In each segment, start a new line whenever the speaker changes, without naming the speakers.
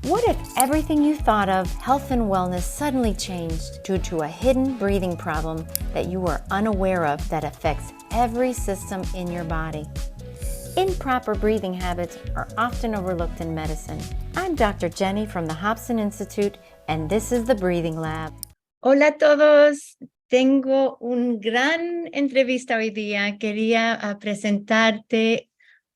What if everything you thought of health and wellness suddenly changed due to a hidden breathing problem that you were unaware of that affects every system in your body? Improper breathing habits are often overlooked in medicine. I'm Dr. Jenny from the Hobson Institute, and this is the Breathing Lab. Hola a todos. Tengo un gran entrevista hoy día. Quería presentarte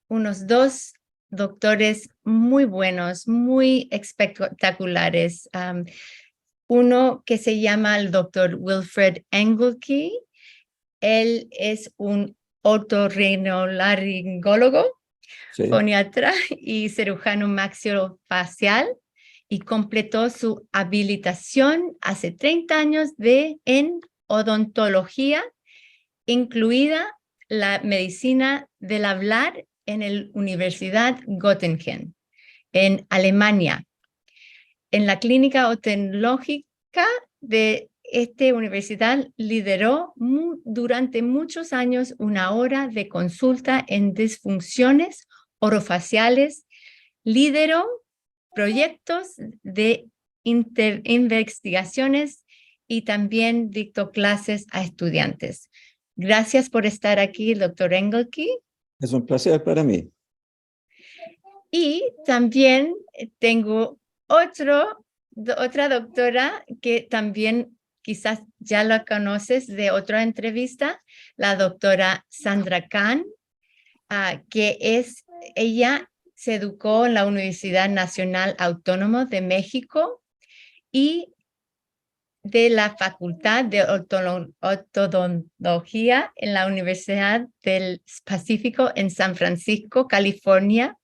unos dos doctores muy buenos, muy espectaculares. Uno que se llama el doctor Wilfred Engelke. Él es un otorrinolaringólogo, foniatra y cirujano maxilofacial, y completó su habilitación hace 30 años en odontología, incluida la medicina del hablar en la Universidad Göttingen, en Alemania. En la clínica odontológica de esta universidad lideró durante muchos años una hora de consulta en disfunciones orofaciales, lideró proyectos de investigaciones y también dictó clases a estudiantes. Gracias por estar aquí, doctor Engelke.
Es un placer para mí.
Y también tengo otra doctora que también quizás ya la conoces de otra entrevista, la doctora Sandra Kahn, ella se educó en la Universidad Nacional Autónoma de México y de la Facultad de Odontología en la Universidad del Pacífico en San Francisco, California.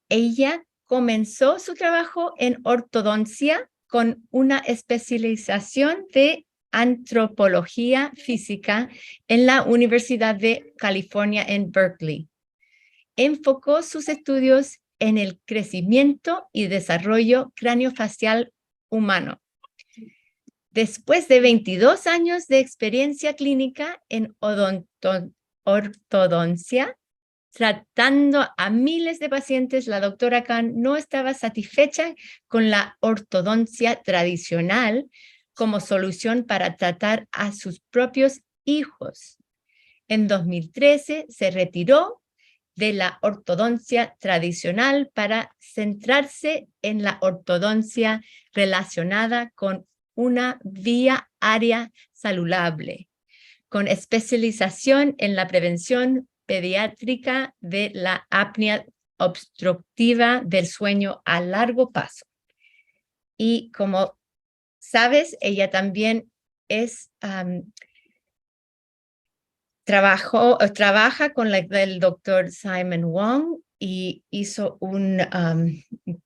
Ella comenzó su trabajo en ortodoncia con una especialización de antropología física en la Universidad de California en Berkeley. Enfocó sus estudios en el crecimiento y desarrollo craneofacial humano. Después de 22 años de experiencia clínica en ortodoncia, tratando a miles de pacientes, la doctora Kahn no estaba satisfecha con la ortodoncia tradicional como solución para tratar a sus propios hijos. En 2013 se retiró de la ortodoncia tradicional para centrarse en la ortodoncia relacionada con una vía área saludable, con especialización en la prevención pediátrica de la apnea obstructiva del sueño a largo plazo. Y como sabes, ella también trabaja con el doctor Simon Wong y hizo un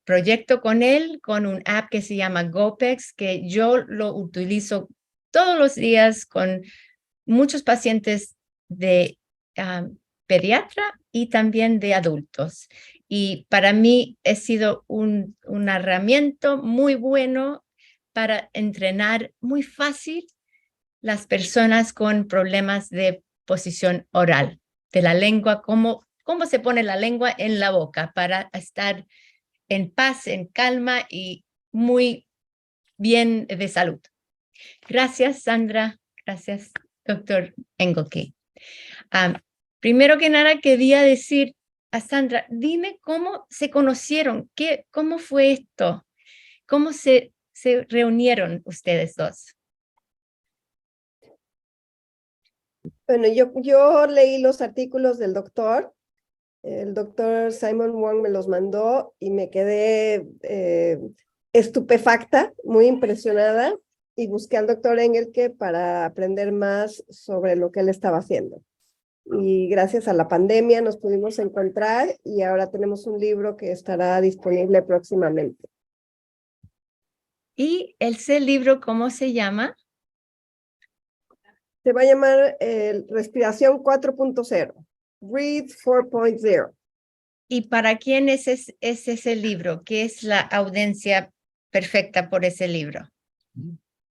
proyecto con él, con un app que se llama GoPex, que yo lo utilizo todos los días con muchos pacientes de pediatra y también de adultos. Y para mí ha sido una herramienta muy bueno para entrenar muy fácil las personas con problemas de posición oral, de la lengua, cómo se pone la lengua en la boca para estar en paz, en calma y muy bien de salud. Gracias, Sandra. Gracias, doctor Engelke. Primero que nada, quería decir a Sandra, dime cómo se conocieron, cómo fue esto, cómo se reunieron ustedes dos.
Bueno, yo leí los artículos del doctor. El doctor Simon Wong me los mandó y me quedé estupefacta, muy impresionada, y busqué al doctor Engelke para aprender más sobre lo que él estaba haciendo. Y gracias a la pandemia nos pudimos encontrar y ahora tenemos un libro que estará disponible próximamente.
¿Y ese libro cómo se llama?
Se va a llamar Respiración 4.0, Breathe 4.0.
¿Y para quién es ese libro? ¿Qué es la audiencia perfecta por ese libro?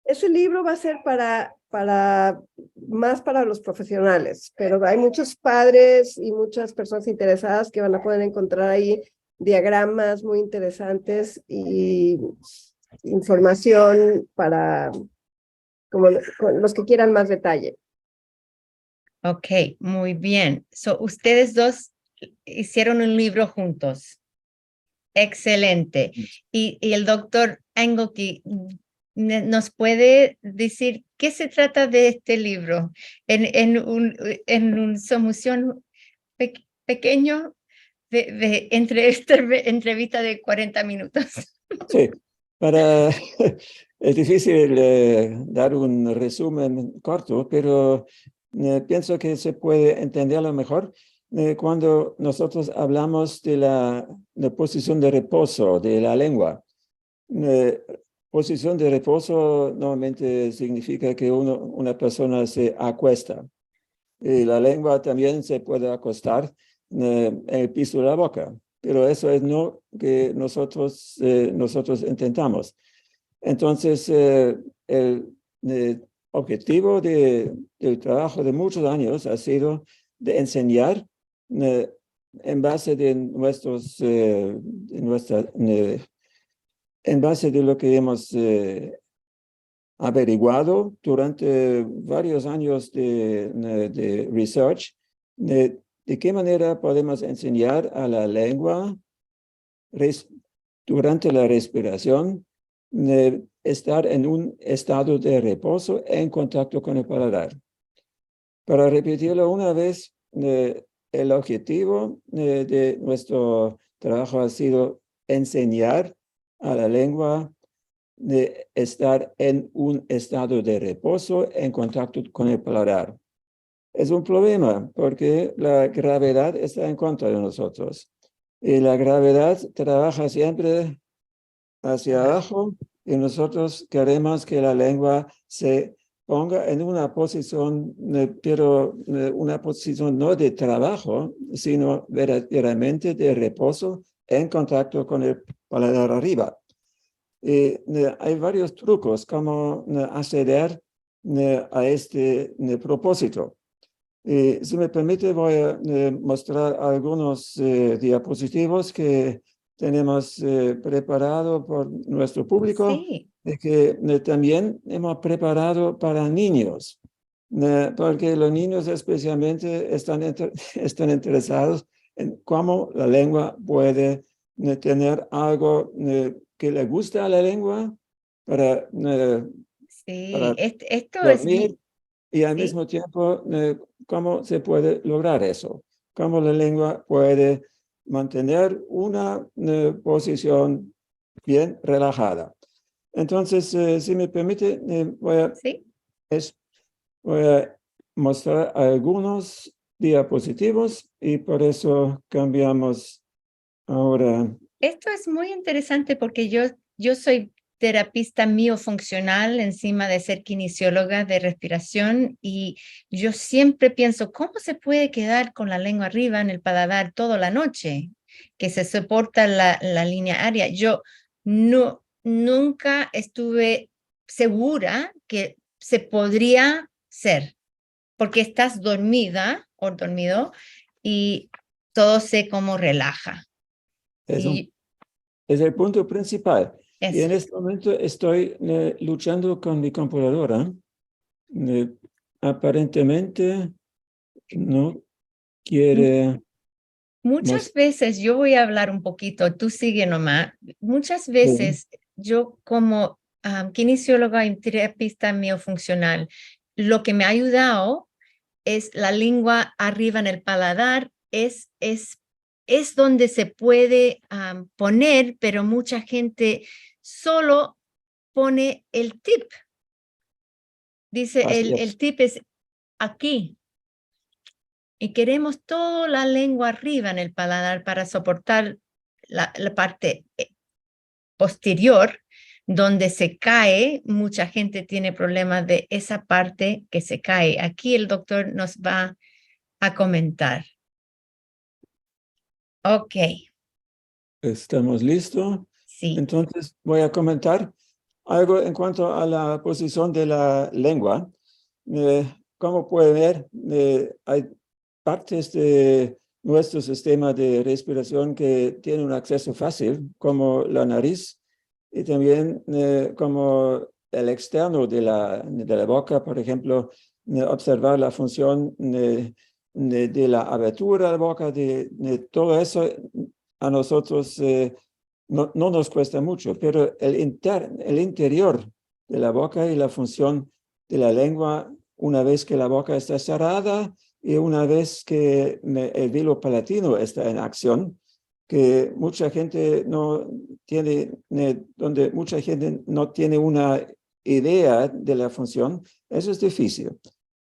Ese libro va a ser más para los profesionales, pero hay muchos padres y muchas personas interesadas que van a poder encontrar ahí diagramas muy interesantes y información para como los que quieran más detalle.
Ok, muy bien. So, ustedes dos hicieron un libro juntos. Excelente. Y el doctor Engelke nos puede decir qué se trata de este libro en un sumisión pequeño de entre esta entrevista de 40 minutos.
Sí, es difícil dar un resumen corto, pero pienso que se puede entenderlo mejor cuando nosotros hablamos de la posición de reposo de la lengua. Posición de reposo normalmente significa que una persona se acuesta. Y la lengua también se puede acostar en el piso de la boca, pero eso es no que nosotros intentamos. Entonces, el objetivo del trabajo de muchos años ha sido de enseñar en base de en base de lo que hemos averiguado durante varios años de research, de qué manera podemos enseñar a la lengua durante la respiración estar en un estado de reposo en contacto con el paladar. Para repetirlo una vez, el objetivo de nuestro trabajo ha sido enseñar a la lengua de estar en un estado de reposo en contacto con el paladar. Es un problema porque la gravedad está en contra de nosotros. Y la gravedad trabaja siempre hacia abajo y nosotros queremos que la lengua se ponga en una posición, pero una posición no de trabajo, sino verdaderamente de reposo en contacto con el paladar arriba. Hay varios trucos como acceder a este propósito. Si me permite, voy a mostrar algunos diapositivos que tenemos preparado por nuestro público,
Sí.
que también hemos preparado para niños, porque los niños especialmente están interesados en cómo la lengua puede tener algo que le gusta a la lengua para
Sí, esto es
dormir y al
sí,
mismo tiempo cómo se puede lograr eso, cómo la lengua puede mantener una posición bien relajada. Entonces, si me permite,
sí.
voy a mostrar algunos diapositivos y por eso cambiamos ahora.
Esto es muy interesante porque yo soy terapista miofuncional encima de ser kinesióloga de respiración y yo siempre pienso, ¿cómo se puede quedar con la lengua arriba en el paladar toda la noche? Que se soporta la línea aérea. Yo nunca estuve segura que se podría ser, porque estás dormida o dormido y todo se como relaja.
Es
Y
es el punto principal. Y
eso.
en este momento estoy luchando con mi computadora. Aparentemente no quiere
Muchas
mostrar.
veces, yo voy a hablar un poquito, tú sigue nomás. Muchas veces yo como kinesióloga y terapista miofuncional, lo que me ha ayudado es la lengua arriba en el paladar, es donde se puede poner, pero mucha gente solo pone el tip. Dice,
Así
el
es.
tip es aquí. Y queremos toda la lengua arriba en el paladar para soportar la parte posterior, donde se cae. Mucha gente tiene problemas de esa parte que se cae. Aquí el doctor nos va a comentar. Ok,
Estamos listos.
sí.
Entonces voy a comentar algo en cuanto a la posición de la lengua. Como puede ver, hay partes de nuestro sistema de respiración que tiene un acceso fácil, como la nariz, y también como el externo de la boca, por ejemplo, observar la función de la abertura de la boca, de todo eso a nosotros no nos cuesta mucho, pero el interior de la boca y la función de la lengua, una vez que la boca está cerrada y una vez que el velo palatino está en acción, que mucha gente no tiene, donde mucha gente no tiene una idea de la función, eso es difícil.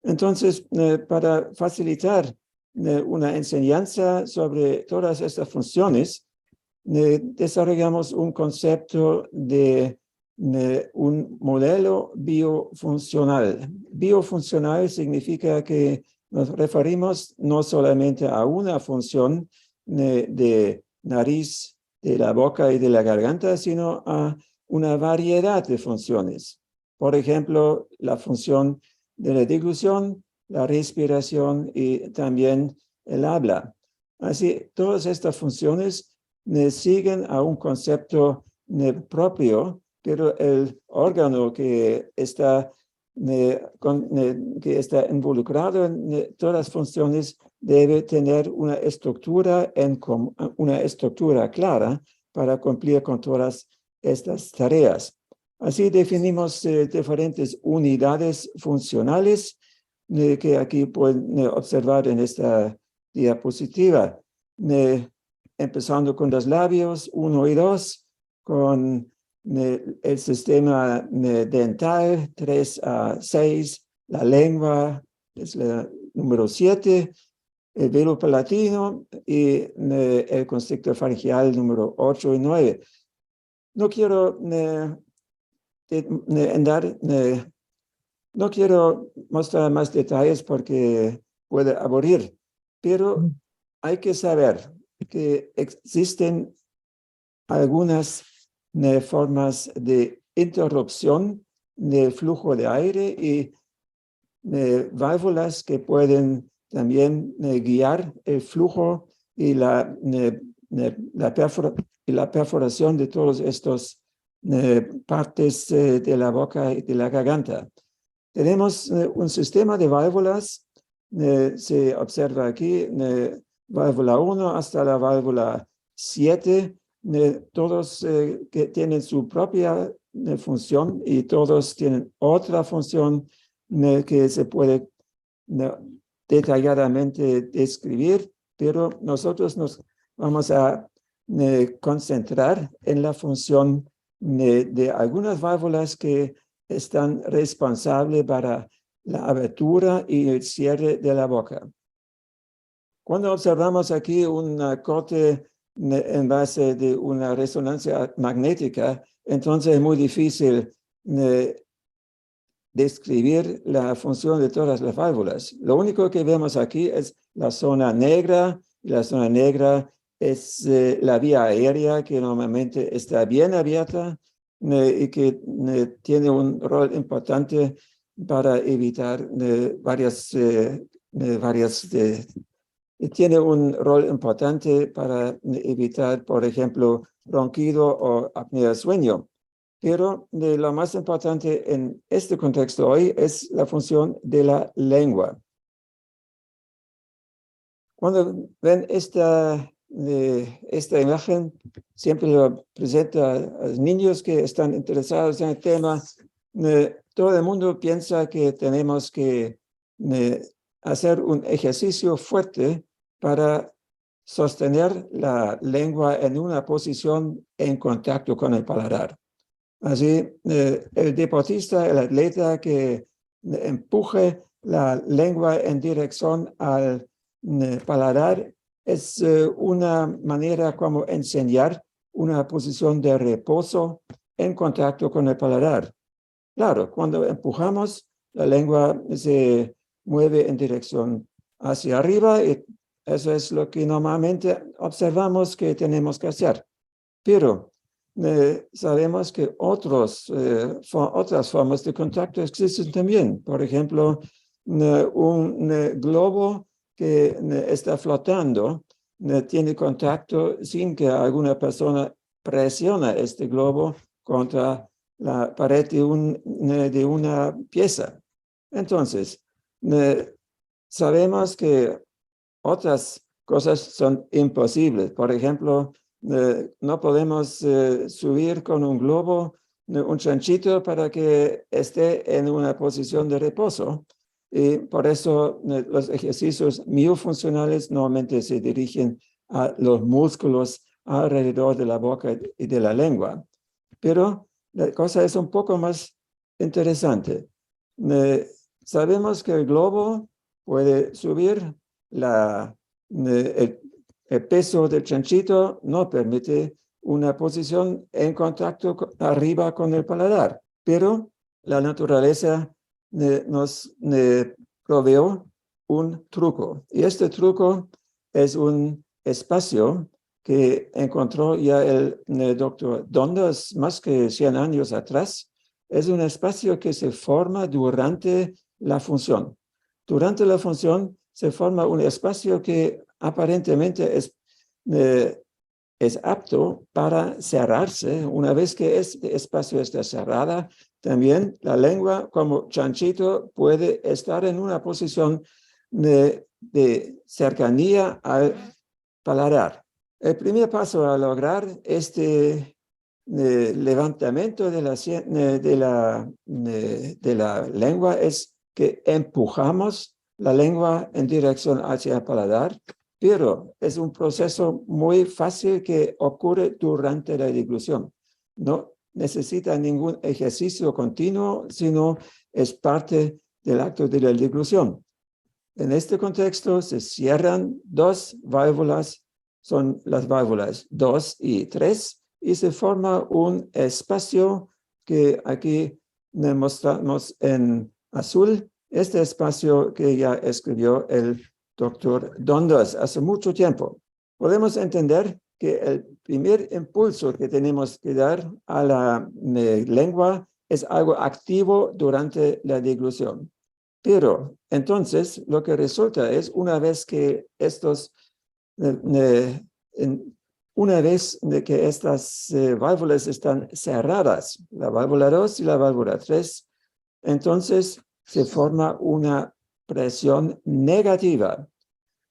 Entonces, para facilitar una enseñanza sobre todas estas funciones, desarrollamos un concepto de un modelo biofuncional. Biofuncional significa que nos referimos no solamente a una función de nariz, de la boca y de la garganta, sino a una variedad de funciones. Por ejemplo, la función de la deglución, la respiración y también el habla. Así, todas estas funciones siguen a un concepto propio, pero el órgano que está involucrado en todas las funciones debe tener una estructura clara para cumplir con todas estas tareas. Así definimos diferentes unidades funcionales que aquí pueden observar en esta diapositiva. Empezando con los labios 1 y 2, con el sistema dental 3 a 6, la lengua es la número 7, el velo palatino y el constrictor faringeal número 8 y 9. No quiero no quiero mostrar más detalles porque puede aburrir, pero hay que saber que existen algunas formas de interrupción del flujo de aire y válvulas que pueden también guiar el flujo y la perforación de todas estas partes de la boca y de la garganta. Tenemos un sistema de válvulas, se observa aquí, válvula 1 hasta la válvula 7, todos que tienen su propia función y todos tienen otra función que se puede detalladamente describir, pero nosotros nos vamos a concentrar en la función de algunas válvulas que están responsables para la abertura y el cierre de la boca. Cuando observamos aquí un corte en base de una resonancia magnética, entonces es muy difícil describir la función de todas las válvulas. Lo único que vemos aquí es la zona negra, y la zona negra es la vía aérea que normalmente está bien abierta y que tiene un rol importante para evitar tiene un rol importante para evitar, por ejemplo, ronquido o apnea de sueño. Pero lo más importante en este contexto hoy es la función de la lengua. Cuando ven esta imagen, siempre lo presento a los niños que están interesados en el tema. Todo el mundo piensa que tenemos que hacer un ejercicio fuerte para sostener la lengua en una posición en contacto con el paladar. Así, el deportista, el atleta que empuje la lengua en dirección al paladar es una manera como enseñar una posición de reposo en contacto con el paladar. Claro, cuando empujamos, la lengua se mueve en dirección hacia arriba y eso es lo que normalmente observamos que tenemos que hacer. Pero sabemos que otras formas de contacto existen también. Por ejemplo, un globo que está flotando, tiene contacto sin que alguna persona presiona este globo contra la pared de una pieza. Entonces, sabemos que otras cosas son imposibles. Por ejemplo, no podemos subir con un globo un chanchito para que esté en una posición de reposo. Y por eso los ejercicios miofuncionales normalmente se dirigen a los músculos alrededor de la boca y de la lengua. Pero la cosa es un poco más interesante. Sabemos que el globo puede subir, el peso del chanchito no permite una posición en contacto arriba con el paladar, pero la naturaleza nos proveó un truco. Y este truco es un espacio que encontró ya el doctor Donders más que 100 años atrás. Es un espacio que se forma durante la función. Durante la función se forma un espacio que aparentemente es apto para cerrarse. Una vez que este espacio está cerrado, también la lengua como chanchito puede estar en una posición de cercanía al paladar. El primer paso a lograr este levantamiento de la lengua es que empujamos la lengua en dirección hacia el paladar, pero es un proceso muy fácil que ocurre durante la deglución. No necesita ningún ejercicio continuo, sino es parte del acto de la deglución. En este contexto se cierran dos válvulas, son las válvulas 2 y 3, y se forma un espacio que aquí mostramos en azul, este espacio que ya escribió el doctor Donders hace mucho tiempo. Podemos entender que el primer impulso que tenemos que dar a la lengua es algo activo durante la deglución. Pero entonces lo que resulta es una vez que estas válvulas están cerradas, la válvula 2 y la válvula 3, entonces se forma una presión negativa.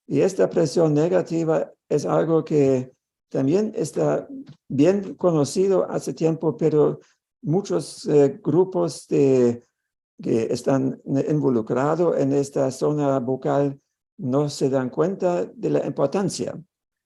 Y esta presión negativa es algo que también está bien conocido hace tiempo, pero muchos grupos que están involucrados en esta zona bucal no se dan cuenta de la importancia.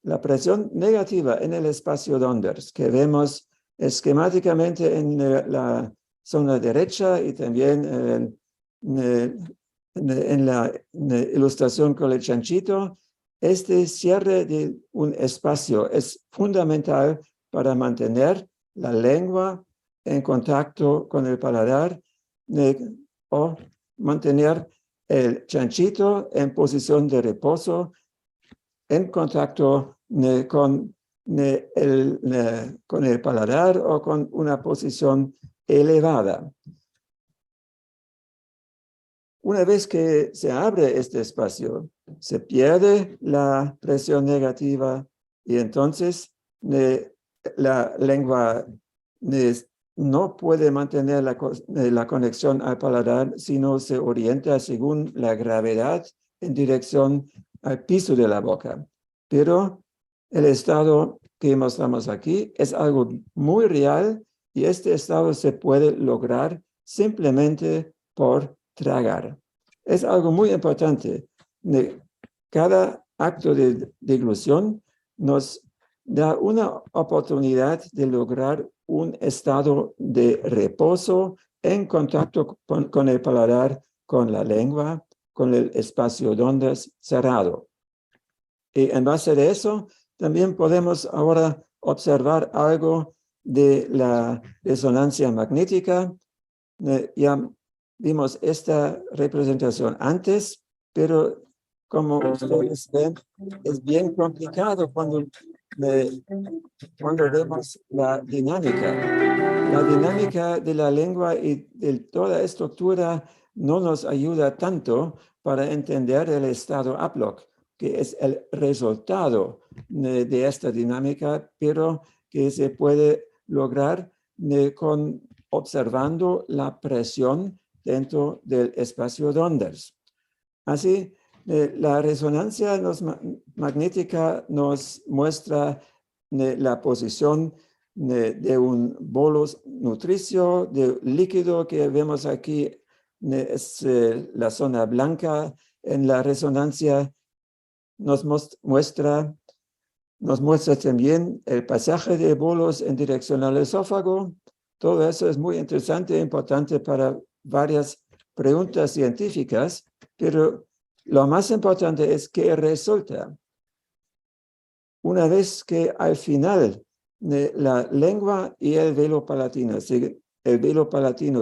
La presión negativa en el espacio Donders, que vemos esquemáticamente en la zona derecha y también en la ilustración con el chanchito, este cierre de un espacio es fundamental para mantener la lengua en contacto con el paladar o mantener el chanchito en posición de reposo en contacto con el paladar o con una posición elevada. Una vez que se abre este espacio, se pierde la presión negativa y entonces la lengua no puede mantener la conexión al paladar, sino se orienta según la gravedad en dirección al piso de la boca. Pero el estado que mostramos aquí es algo muy real y este estado se puede lograr simplemente por tragar. Es algo muy importante. Cada acto de deglución nos da una oportunidad de lograr un estado de reposo en contacto con el paladar, con la lengua, con el espacio Donders cerrado. Y en base a eso, también podemos ahora observar algo de la resonancia magnética. Ya vimos esta representación antes, pero como ustedes ven, es bien complicado cuando vemos la dinámica. La dinámica de la lengua y de toda estructura no nos ayuda tanto para entender el estado Aplock. que es el resultado de esta dinámica, pero que se puede lograr observando la presión dentro del espacio de ondas. Así, la resonancia magnética nos muestra la posición de un bolus nutricio, de líquido que vemos aquí, es la zona blanca en la resonancia. Nos muestra también el pasaje de bolos en dirección al esófago. Todo eso es muy interesante e importante para varias preguntas científicas, pero lo más importante es que resulta, una vez que al final la lengua y el velo palatino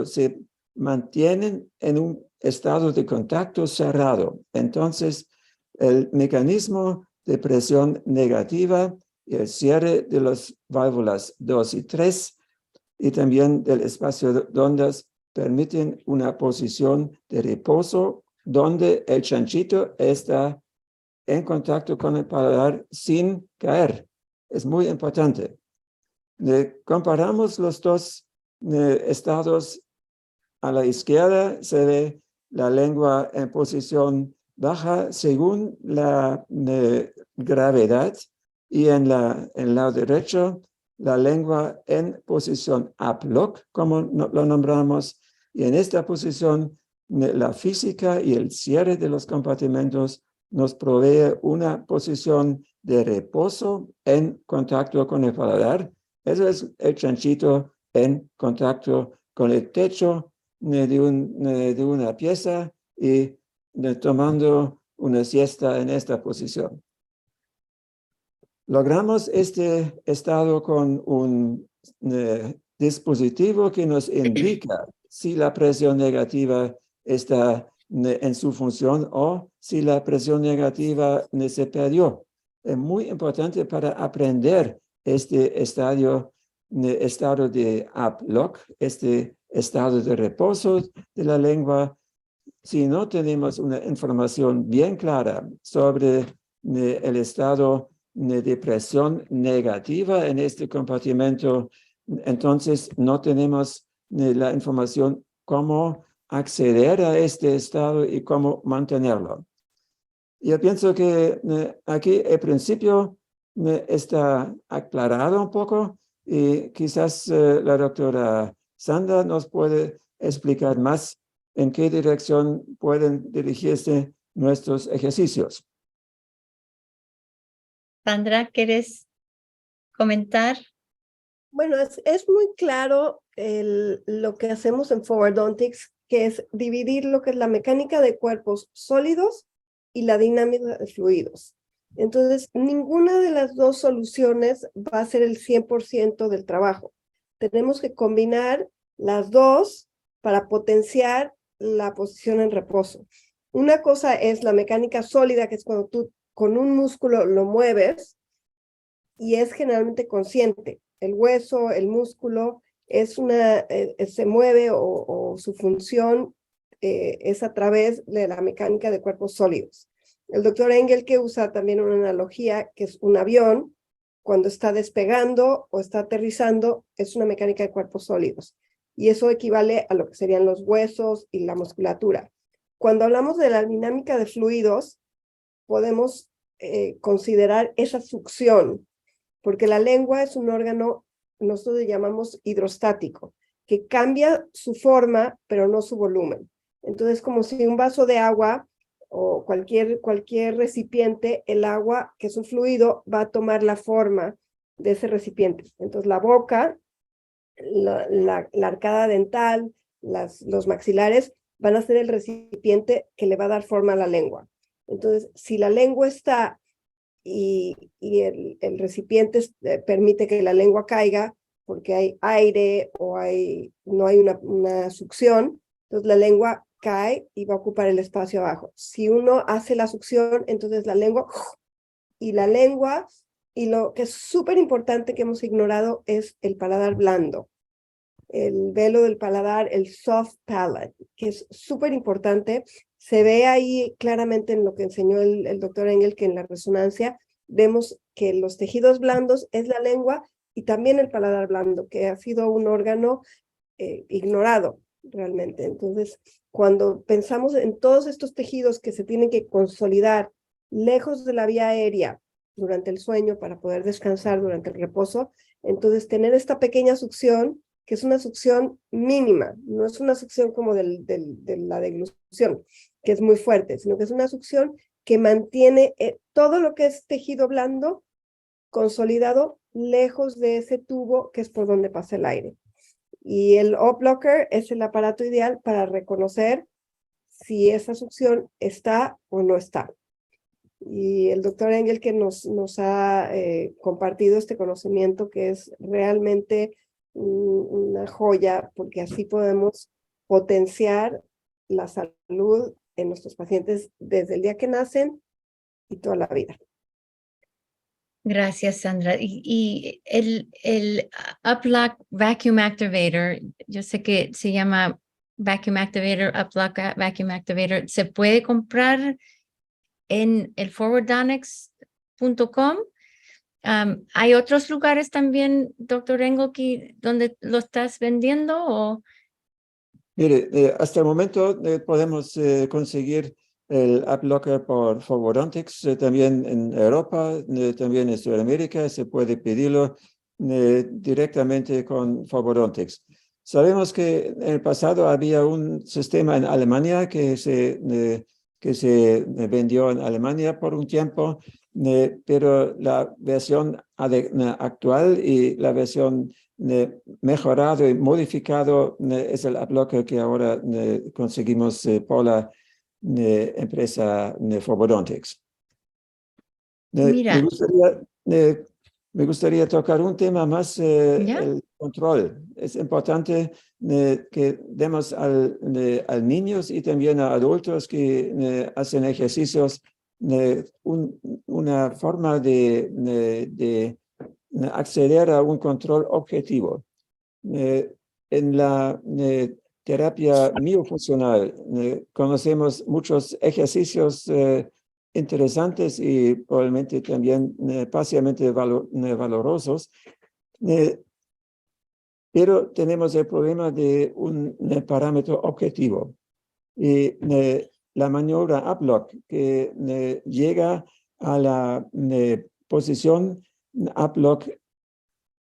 se mantienen en un estado de contacto cerrado, entonces el mecanismo de presión negativa y el cierre de las válvulas 2 y 3 y también del espacio de ondas permiten una posición de reposo donde el chanchito está en contacto con el paladar sin caer. Es muy importante. Comparamos los dos estados. A la izquierda se ve la lengua en posición baja según la gravedad y en el lado derecho la lengua en posición up-lock, como lo nombramos, y en esta posición la física y el cierre de los compartimentos nos provee una posición de reposo en contacto con el paladar. Eso es el chanchito en contacto con el techo de una pieza y tomando una siesta en esta posición. Logramos este estado con un dispositivo que nos indica si la presión negativa está en su función o si la presión negativa se perdió. Es muy importante para aprender este estado de up-lock, este estado de reposo de la lengua. Si no tenemos una información bien clara sobre el estado de presión negativa en este compartimento, entonces no tenemos la información cómo acceder a este estado y cómo mantenerlo. Yo pienso que aquí el principio está aclarado un poco y quizás la doctora Sandra nos puede explicar más en qué dirección pueden dirigirse nuestros ejercicios.
Sandra, ¿quieres comentar?
Bueno, es muy claro lo que hacemos en Forwardontics, que es dividir lo que es la mecánica de cuerpos sólidos y la dinámica de fluidos. Entonces, ninguna de las dos soluciones va a ser el 100% del trabajo. Tenemos que combinar las dos para potenciar la posición en reposo. Una cosa es la mecánica sólida, que es cuando tú con un músculo lo mueves y es generalmente consciente. El hueso, el músculo, se mueve o su función es a través de la mecánica de cuerpos sólidos. El doctor Engel, que usa también una analogía, que es un avión, cuando está despegando o está aterrizando, es una mecánica de cuerpos sólidos. Y eso equivale a lo que serían los huesos y la musculatura. Cuando hablamos de la dinámica de fluidos, podemos considerar esa succión, porque la lengua es un órgano, nosotros le llamamos hidrostático, que cambia su forma, pero no su volumen. Entonces, como si un vaso de agua o cualquier recipiente, el agua, que es un fluido, va a tomar la forma de ese recipiente. Entonces, la boca, la arcada dental, los maxilares, van a ser el recipiente que le va a dar forma a la lengua. Entonces, si la lengua está y el recipiente permite que la lengua caiga porque hay aire o no hay una succión, entonces la lengua cae y va a ocupar el espacio abajo. Si uno hace la succión, entonces la lengua, y lo que es súper importante que hemos ignorado es el paladar blando, el velo del paladar, el soft palate, que es súper importante Se ve ahí claramente en lo que enseñó el doctor Engel, que en la resonancia vemos que los tejidos blandos es la lengua y también el paladar blando, que ha sido un órgano ignorado realmente. Entonces, cuando pensamos en todos estos tejidos que se tienen que consolidar lejos de la vía aérea durante el sueño para poder descansar durante el reposo, entonces tener esta pequeña succión, que es una succión mínima, no es una succión como de la deglución, que es muy fuerte, sino que es una succión que mantiene todo lo que es tejido blando consolidado lejos de ese tubo que es por donde pasa el aire. Y el Up-Blocker es el aparato ideal para reconocer si esa succión está o no está. Y el doctor Engel que nos ha compartido este conocimiento que es realmente una joya, porque así podemos potenciar la salud en nuestros pacientes desde el día que nacen y toda la vida.
Gracias, Sandra. Y el Up-Lock Vacuum Activator, yo sé que se llama Vacuum Activator, Up-Lock Vacuum Activator, ¿se puede comprar en el forwarddonics.com? ¿Hay otros lugares también, doctor Engel, donde lo estás vendiendo? ¿O?
Mire, hasta el momento podemos conseguir el Up-Blocker por Forwardontics, también en Europa, también en Sudamérica, se puede pedirlo directamente con Forwardontics. Sabemos que en el pasado había un sistema en Alemania que se vendió en Alemania por un tiempo, pero la versión actual y la versión mejorado y modificado es el Up-Blocker que ahora conseguimos por la empresa Forwardontics.
Mira.
Me gustaría tocar un tema más, el control. Es importante que demos a niños y también a adultos que hacen ejercicios una forma de acceder a un control objetivo. En la terapia miofuncional conocemos muchos ejercicios interesantes y probablemente también parcialmente valorosos, pero tenemos el problema de un parámetro objetivo. Y la maniobra Up-Lock que llega a la posición Up-Lock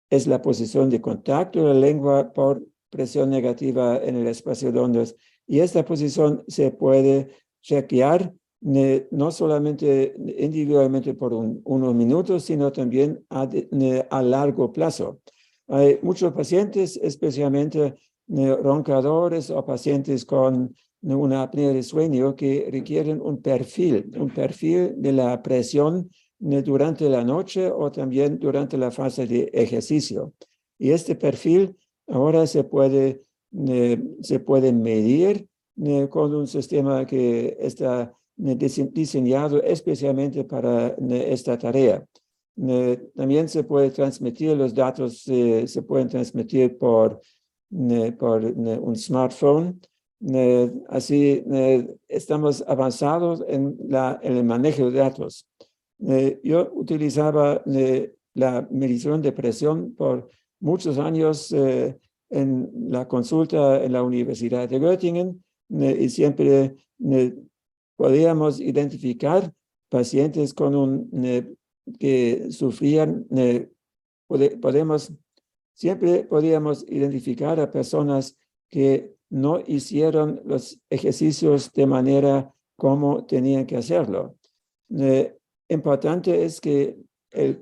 es la posición de contacto de la lengua por presión negativa en el espacio de ondas. Y esta posición se puede chequear no solamente individualmente por unos minutos, sino también a largo plazo. Hay muchos pacientes, especialmente roncadores o pacientes con una apnea de sueño que requieren un perfil de la presión durante la noche o también durante la fase de ejercicio. Y este perfil ahora se puede medir con un sistema que está diseñado especialmente para esta tarea. También se puede transmitir los datos, se pueden transmitir por un smartphone. Así estamos avanzados en el manejo de datos. Yo utilizaba la medición de presión por muchos años en la consulta en la Universidad de Göttingen y siempre podíamos identificar pacientes con que sufrían, siempre podíamos identificar a personas que no hicieron los ejercicios de manera como tenían que hacerlo. Importante es que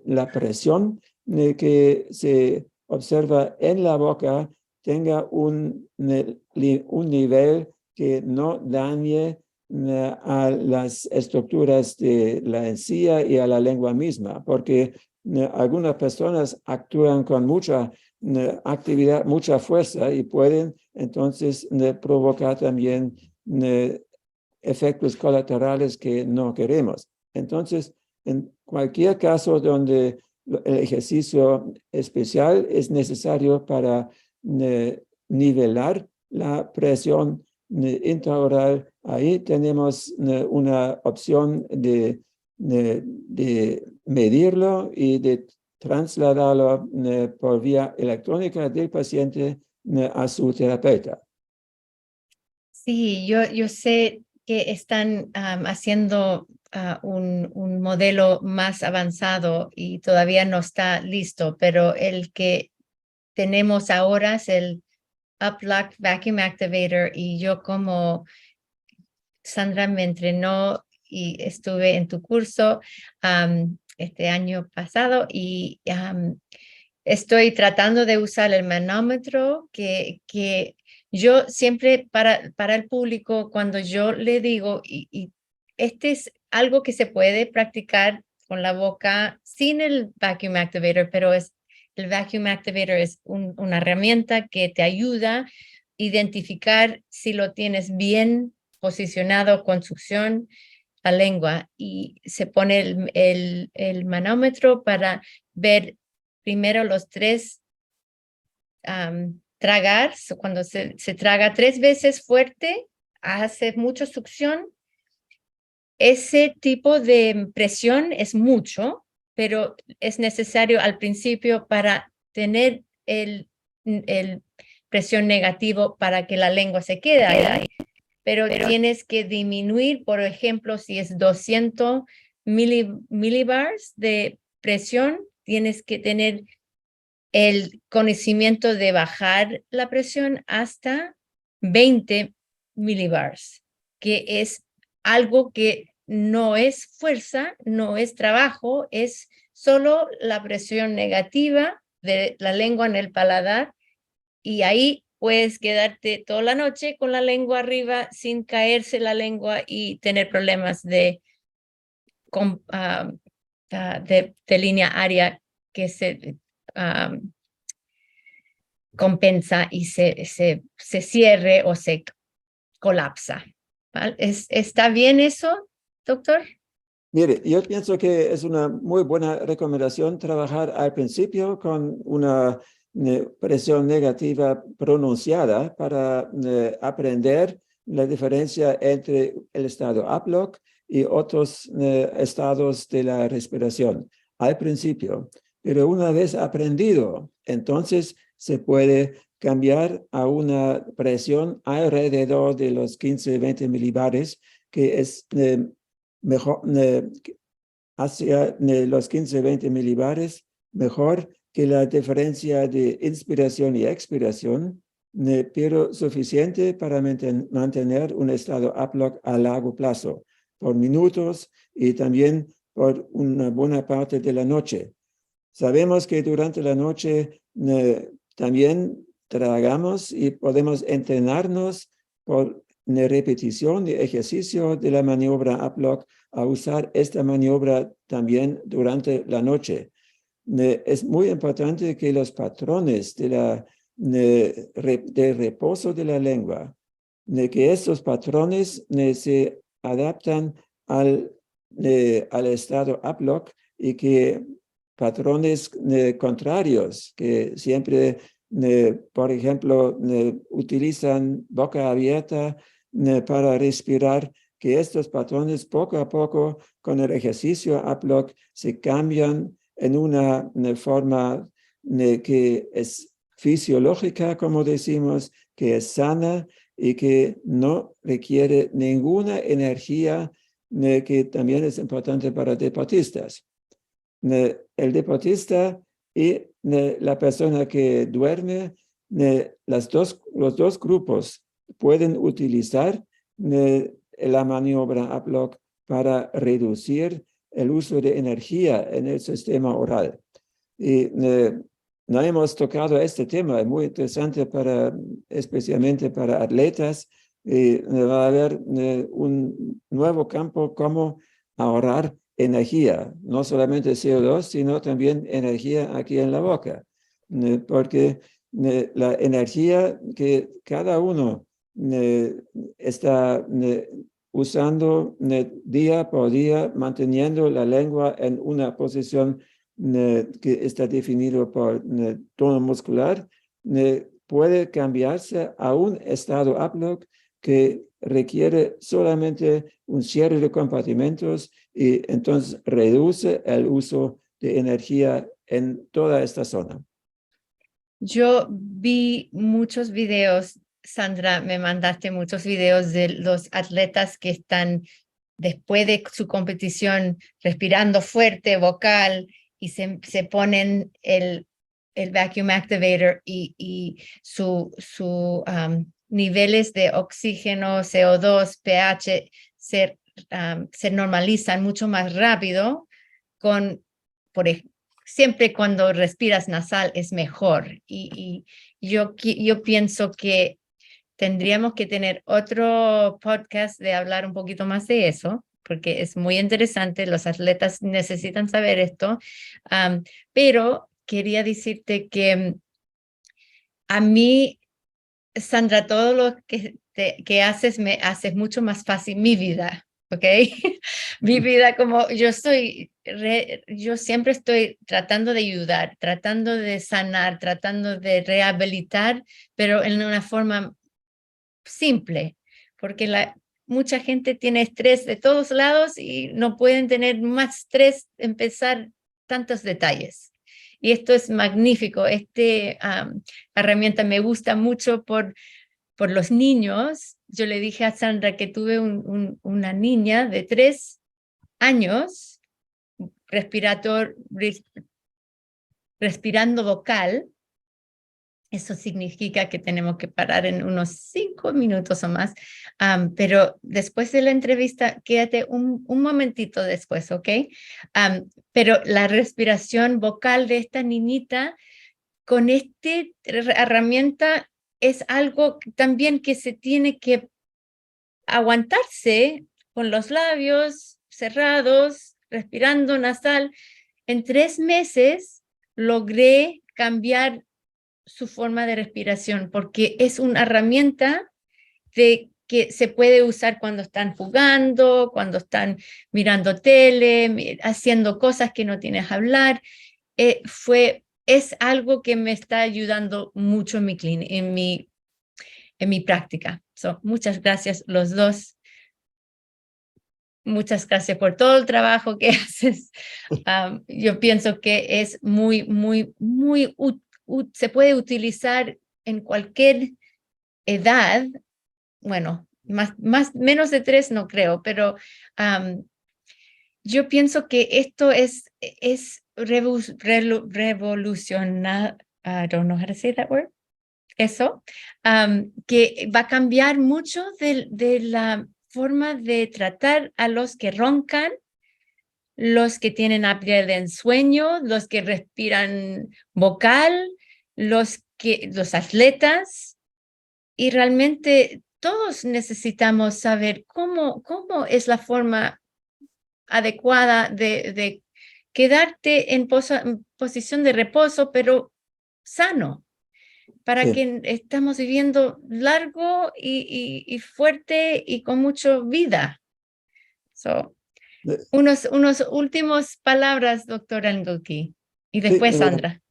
la presión que se observa en la boca tenga un nivel que no dañe a las estructuras de la encía y a la lengua misma, porque algunas personas actúan con mucha actividad, mucha fuerza y pueden entonces provocar también efectos colaterales que no queremos. Entonces, en cualquier caso donde el ejercicio especial es necesario para nivelar la presión intraoral Ahí tenemos una opción de medirlo y de trasladarlo por vía electrónica del paciente a su terapeuta.
Sí, yo sé que están haciendo un modelo más avanzado y todavía no está listo, pero el que tenemos ahora es el Up-Lock Vacuum Activator y yo como Sandra me entrenó y estuve en tu curso este año pasado y estoy tratando de usar el manómetro que yo siempre para el público, cuando yo le digo, y este es algo que se puede practicar con la boca sin el Vacuum Activator, pero el Vacuum Activator es una herramienta que te ayuda a identificar si lo tienes bien posicionado con succión la lengua y se pone el manómetro para ver primero los tres tragar, cuando se traga 3 veces fuerte, hace mucha succión. Ese tipo de presión es mucho, pero es necesario al principio para tener el presión negativo para que la lengua se quede ahí. Pero tienes que disminuir, por ejemplo, si es 200 millibars de presión, tienes que tener el conocimiento de bajar la presión hasta 20 millibars, que es algo que no es fuerza, no es trabajo, es solo la presión negativa de la lengua en el paladar y ahí puedes quedarte toda la noche con la lengua arriba sin caerse la lengua y tener problemas de línea aérea que se compensa y se cierre o se colapsa. ¿Vale? ¿Está bien eso, doctor?
Mire, yo pienso que es una muy buena recomendación trabajar al principio con una presión negativa pronunciada para aprender la diferencia entre el estado Up-Lock y otros estados de la respiración al principio. Pero una vez aprendido, entonces se puede cambiar a una presión alrededor de los 15-20 milibares, que es mejor, hacia los 15-20 milibares, mejor que la diferencia de inspiración y expiración, pero suficiente para mantener un estado Up-Lock a largo plazo, por minutos y también por una buena parte de la noche. Sabemos que durante la noche también tragamos y podemos entrenarnos por repetición de ejercicio de la maniobra Up-Lock a usar esta maniobra también durante la noche. Es muy importante que los patrones de reposo de la lengua, que estos patrones se adaptan al estado Up-Lock y que patrones contrarios que siempre, por ejemplo, utilizan boca abierta para respirar, que estos patrones poco a poco con el ejercicio Up-Lock se cambian en una forma que es fisiológica, como decimos, que es sana y que no requiere ninguna energía, que también es importante para deportistas. El deportista y la persona que duerme, los dos grupos pueden utilizar la maniobra Up-Lock para reducir el uso de energía en el sistema oral. Y no hemos tocado este tema, es muy interesante especialmente para atletas. Va a haber un nuevo campo, cómo ahorrar energía, no solamente CO2, sino también energía aquí en la boca, porque la energía que cada uno está usando día por día, manteniendo la lengua en una posición que está definido por tono muscular, puede cambiarse a un estado Up-Lock que requiere solamente un cierre de compartimentos y entonces reduce el uso de energía en toda esta zona.
Yo vi muchos videos, Sandra, me mandaste muchos videos de los atletas que están después de su competición respirando fuerte, vocal, y se ponen el vacuum activator y su niveles de oxígeno, CO2, pH se normalizan mucho más rápido siempre cuando respiras nasal es mejor. Y yo pienso que tendríamos que tener otro podcast de hablar un poquito más de eso, porque es muy interesante, los atletas necesitan saber esto, pero quería decirte que a mí, Sandra, todo lo que haces me haces mucho más fácil mi vida, ¿ok? Mi vida como yo siempre estoy tratando de ayudar, tratando de sanar, tratando de rehabilitar, pero en una forma simple, porque mucha gente tiene estrés de todos lados y no pueden tener más estrés, empezar tantos detalles. Y esto es magnífico. Herramienta me gusta mucho por los niños. Yo le dije a Sandra que tuve una niña de 3 años, respirando vocal. Eso significa que tenemos que parar en unos 5 minutos o más, pero después de la entrevista, quédate un momentito después, ¿ok? Pero la respiración vocal de esta niñita con esta herramienta es algo también que se tiene que aguantarse con los labios cerrados, respirando nasal. En 3 meses logré cambiar su forma de respiración, porque es una herramienta que se puede usar cuando están jugando, cuando están mirando tele, haciendo cosas que no tienes que hablar. Es algo que me está ayudando mucho en mi práctica. Muchas gracias los dos. Muchas gracias por todo el trabajo que haces. Yo pienso que es muy, muy, muy útil. Se puede utilizar en cualquier edad, bueno, menos de 3 no creo, pero yo pienso que esto es revolucionar, I don't know how to say that word, eso, que va a cambiar mucho de la forma de tratar a los que roncan, los que tienen apnea de sueño, los que respiran vocal, los atletas, y realmente todos necesitamos saber cómo es la forma adecuada de quedarte en posición de reposo, pero sano, para que estamos viviendo largo y fuerte y con mucha vida. Unos últimos palabras, doctor Engelke, y después Sandra.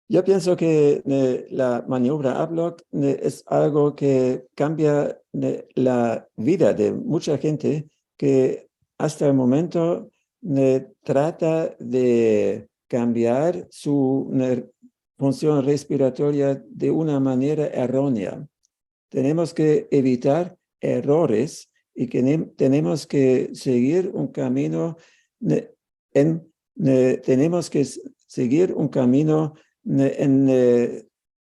Yo pienso que la maniobra AppLock es algo que cambia la vida de mucha gente que hasta el momento trata de cambiar su función respiratoria de una manera errónea. Tenemos que evitar errores y que tenemos que seguir un camino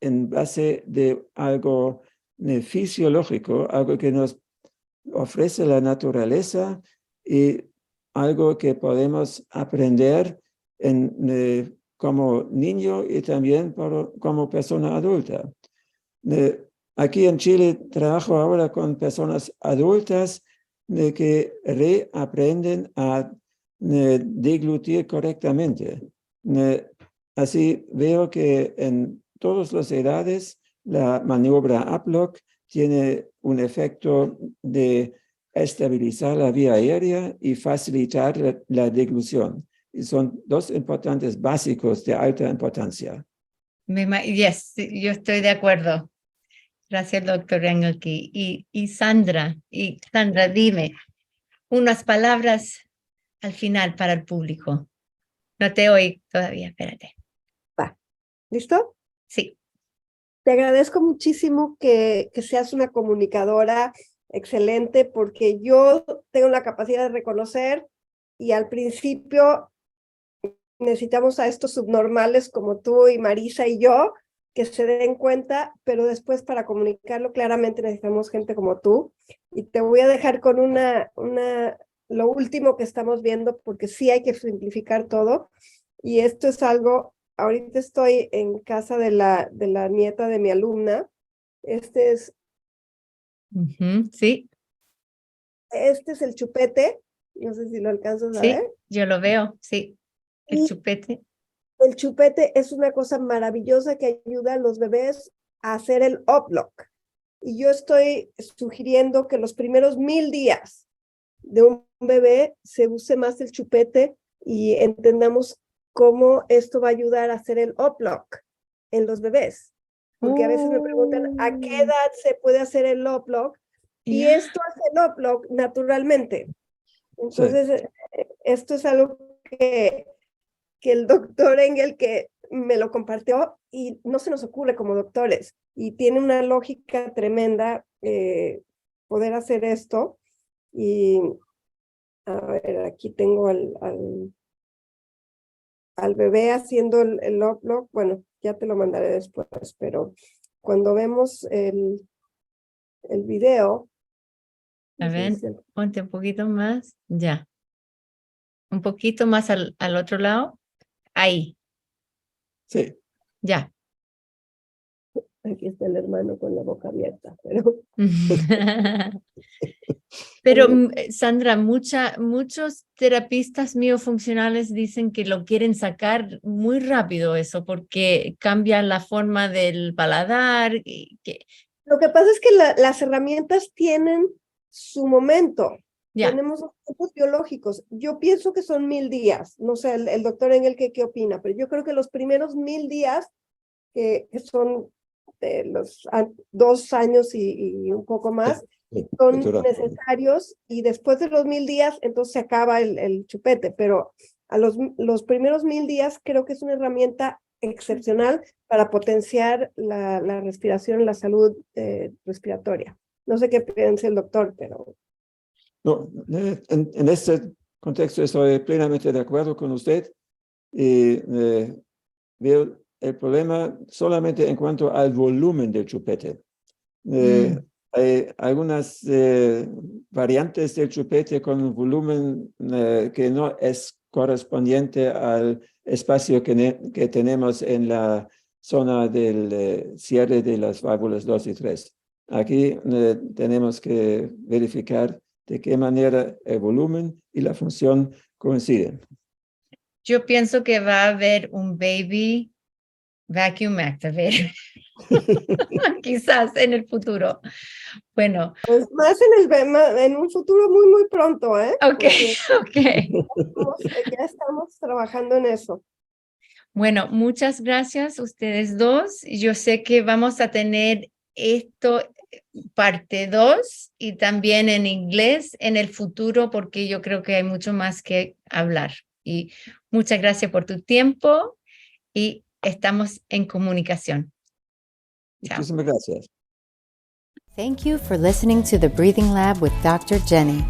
en base de algo fisiológico, algo que nos ofrece la naturaleza y algo que podemos aprender como niño y también como persona adulta. Aquí en Chile trabajo ahora con personas adultas que reaprenden a deglutir correctamente. Así veo que en todas las edades la maniobra AppLock tiene un efecto de estabilizar la vía aérea y facilitar la deglución. Y son 2 importantes básicos de alta importancia.
Yes, yo estoy de acuerdo. Gracias, doctor Engelke. Y Sandra, dime unas palabras al final para el público. No te oí todavía, espérate.
Va. ¿Listo?
Sí.
Te agradezco muchísimo que seas una comunicadora excelente, porque yo tengo la capacidad de reconocer y al principio necesitamos a estos subnormales como tú y Marisa y yo que se den cuenta, pero después para comunicarlo claramente necesitamos gente como tú. Y te voy a dejar con lo último que estamos viendo, porque sí hay que simplificar todo. Y esto es algo, ahorita estoy en casa de la nieta de mi alumna. Este es
Sí,
el chupete, no sé si lo alcanzas a
sí,
ver.
yo lo veo, sí. El
Y
chupete.
el chupete es una cosa maravillosa que ayuda a los bebés a hacer el uplock. Y yo estoy sugiriendo que los primeros 1000 días de un bebé se use más el chupete y entendamos cómo esto va a ayudar a hacer el uplock en los bebés. Porque a veces me preguntan, ¿a qué edad se puede hacer el uplock? Y
Yeah.
esto hace el uplock naturalmente.
Sí.
Entonces, esto es algo que el doctor Engel que me lo compartió y no se nos ocurre como doctores. Y tiene una lógica tremenda poder hacer esto. Y a ver, aquí tengo al bebé haciendo el uplock. Bueno, ya te lo mandaré después, pero cuando vemos el video.
A ver, ponte un poquito más. Ya. Un poquito más al otro lado. Ahí.
Sí.
Ya.
Aquí está el hermano con la boca abierta, pero...
Pero Sandra, muchos terapistas miofuncionales dicen que lo quieren sacar muy rápido eso, porque cambia la forma del paladar.
Lo que pasa es que las herramientas tienen su momento.
Ya.
Tenemos los tiempos biológicos. Yo pienso que son 1000 días. No sé, el doctor Engel qué opina, pero yo creo que los primeros 1000 días, que son los 2 años y un poco más, son necesarios, y después de los 1000 días, entonces se acaba el chupete, pero a los primeros 1000 días creo que es una herramienta excepcional para potenciar la respiración, la salud respiratoria. No sé qué piensa el doctor, pero...
No, en este contexto estoy plenamente de acuerdo con usted y veo el problema solamente en cuanto al volumen del chupete. Hay algunas variantes del chupete con un volumen que no es correspondiente al espacio que tenemos en la zona del cierre de las válvulas 2 y 3. Aquí tenemos que verificar de qué manera el volumen y la función coinciden.
Yo pienso que va a haber un baby vacuum activator. Quizás en el futuro. Bueno.
Pues más en un futuro muy, muy pronto, ¿eh?
Ok, ok.
Ya estamos trabajando en eso.
Bueno, muchas gracias a ustedes dos. Yo sé que vamos a tener esto parte 2 y también en inglés en el futuro, porque yo creo que hay mucho más que hablar. Y muchas gracias por tu tiempo y estamos en comunicación. Chao.
Muchísimas gracias.
Thank you for listening to the Breathing Lab with Dr. Jenny.